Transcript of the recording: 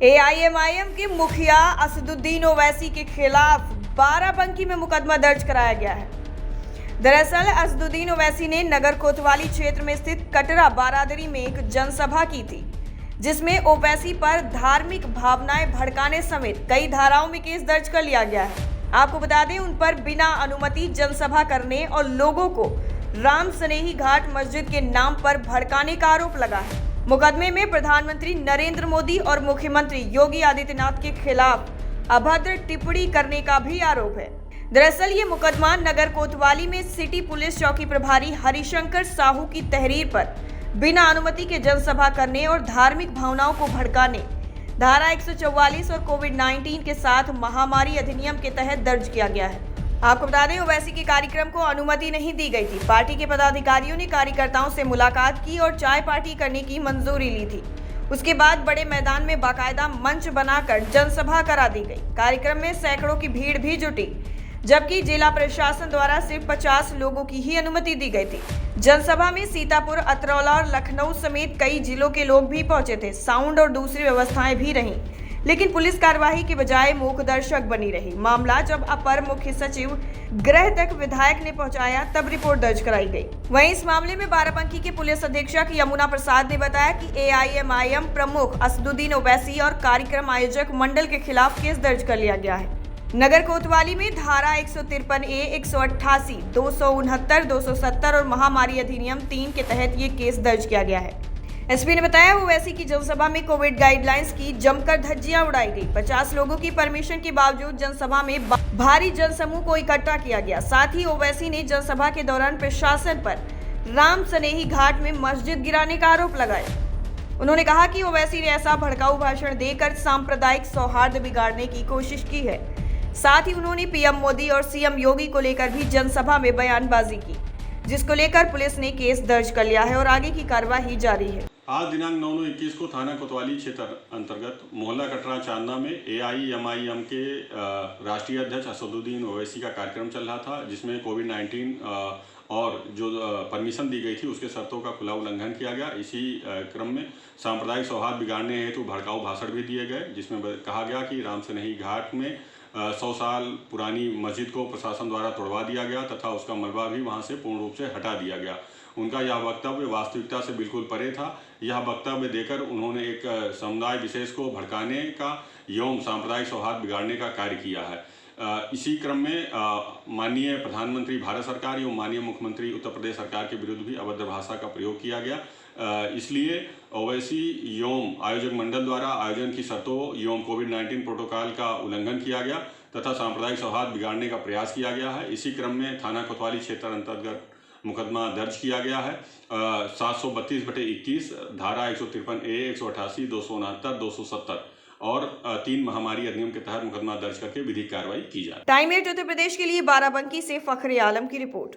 AIMIM के मुखिया असदुद्दीन ओवैसी के खिलाफ बाराबंकी में मुकदमा दर्ज कराया गया है। दरअसल असदुद्दीन ओवैसी ने नगर कोतवाली क्षेत्र में स्थित कटरा बारादरी में एक जनसभा की थी, जिसमें ओवैसी पर धार्मिक भावनाएं भड़काने समेत कई धाराओं में केस दर्ज कर लिया गया है। आपको बता दें, उन पर बिना अनुमति जनसभा करने और लोगों को राम स्नेही घाट मस्जिद के नाम पर भड़काने का आरोप लगा है। मुकदमे में प्रधानमंत्री नरेंद्र मोदी और मुख्यमंत्री योगी आदित्यनाथ के खिलाफ अभद्र टिप्पणी करने का भी आरोप है। दरअसल ये मुकदमा नगर कोतवाली में सिटी पुलिस चौकी प्रभारी हरिशंकर साहू की तहरीर पर बिना अनुमति के जनसभा करने और धार्मिक भावनाओं को भड़काने, धारा 144 और कोविड-19 के साथ महामारी अधिनियम के तहत दर्ज किया गया है। आपको बता दें, ओवैसी के कार्यक्रम को अनुमति नहीं दी गई थी। पार्टी के पदाधिकारियों ने कार्यकर्ताओं से मुलाकात की और चाय पार्टी करने की मंजूरी ली थी। उसके बाद बड़े मैदान में बाकायदा मंच बनाकर जनसभा करा दी गई। कार्यक्रम में सैकड़ों की भीड़ भी जुटी, जबकि जिला प्रशासन द्वारा सिर्फ 50 लोगों की ही अनुमति दी गई थी। जनसभा में सीतापुर, अतरौला और लखनऊ समेत कई जिलों के लोग भी पहुंचे थे। साउंड और दूसरी व्यवस्थाएं भी रहीं, लेकिन पुलिस कार्यवाही के बजाय मूक दर्शक बनी रही। मामला जब अपर मुख्य सचिव गृह तक विधायक ने पहुंचाया, तब रिपोर्ट दर्ज कराई गई। वहीं इस मामले में बाराबंकी के पुलिस अधीक्षक यमुना प्रसाद ने बताया कि एआईएमआईएम प्रमुख असदुद्दीन ओवैसी और कार्यक्रम आयोजक मंडल के खिलाफ केस दर्ज कर लिया गया है। नगर कोतवाली में धारा 153A, 188, 269, 270 और महामारी अधिनियम 3 के तहत ये केस दर्ज किया गया है। एसपी ने बताया, ओवैसी की जनसभा में कोविड गाइडलाइंस की जमकर धज्जियां उड़ाई गई। 50 लोगों की परमिशन के बावजूद जनसभा में भारी जनसमूह को इकट्ठा किया गया। साथ ही ओवैसी ने जनसभा के दौरान प्रशासन पर राम स्नेही घाट में मस्जिद गिराने का आरोप लगाया। उन्होंने कहा कि ओवैसी ने ऐसा भड़काऊ भाषण देकर सांप्रदायिक सौहार्द बिगाड़ने की कोशिश की है। साथ ही उन्होंने पीएम मोदी और सीएम योगी को लेकर भी जनसभा में बयानबाजी की, जिसको लेकर पुलिस ने केस दर्ज कर लिया है और आगे की कार्यवाही जारी है। आज दिनांक 9/9/21 को थाना कोतवाली क्षेत्र अंतर्गत मोहल्ला कटरा चांदना में एआईएमआईएम के राष्ट्रीय अध्यक्ष असदुद्दीन ओवैसी का कार्यक्रम चल रहा था, जिसमें कोविड-19 और जो परमिशन दी गई थी उसके शर्तों का खुला उल्लंघन किया गया। इसी क्रम में सांप्रदायिक सौहार्द बिगाड़ने हेतु भड़काऊ भाषण भी दिए गए, जिसमें कहा गया कि राम स्नेही घाट में 100 साल पुरानी मस्जिद को प्रशासन द्वारा तोड़वा दिया गया तथा उसका मलबा भी वहां से पूर्ण रूप से हटा दिया गया। उनका यह वक्तव्य वास्तविकता से बिल्कुल परे था। यह वक्तव्य देकर उन्होंने एक समुदाय विशेष को भड़काने का एवं सांप्रदायिक सौहार्द बिगाड़ने का कार्य किया है। इसी क्रम में माननीय प्रधानमंत्री भारत सरकार एवं माननीय मुख्यमंत्री उत्तर प्रदेश सरकार के विरुद्ध भी अभद्र भाषा का प्रयोग किया गया। इसलिए ओवैसी एवं आयोजक मंडल द्वारा आयोजन की शर्तों एवं कोविड-19 प्रोटोकॉल का उल्लंघन किया गया तथा सांप्रदायिक सौहार्द बिगाड़ने का प्रयास किया गया है। इसी क्रम में थाना कोतवाली क्षेत्र अंतर्गत मुकदमा दर्ज किया गया है। 732/21, धारा 153A, 188, 269, 270 और 3 महामारी अधिनियम के तहत मुकदमा दर्ज करके विधिक कार्रवाई की जाए। टाइम 8 उत्तर प्रदेश के लिए बाराबंकी से फखरे आलम की रिपोर्ट।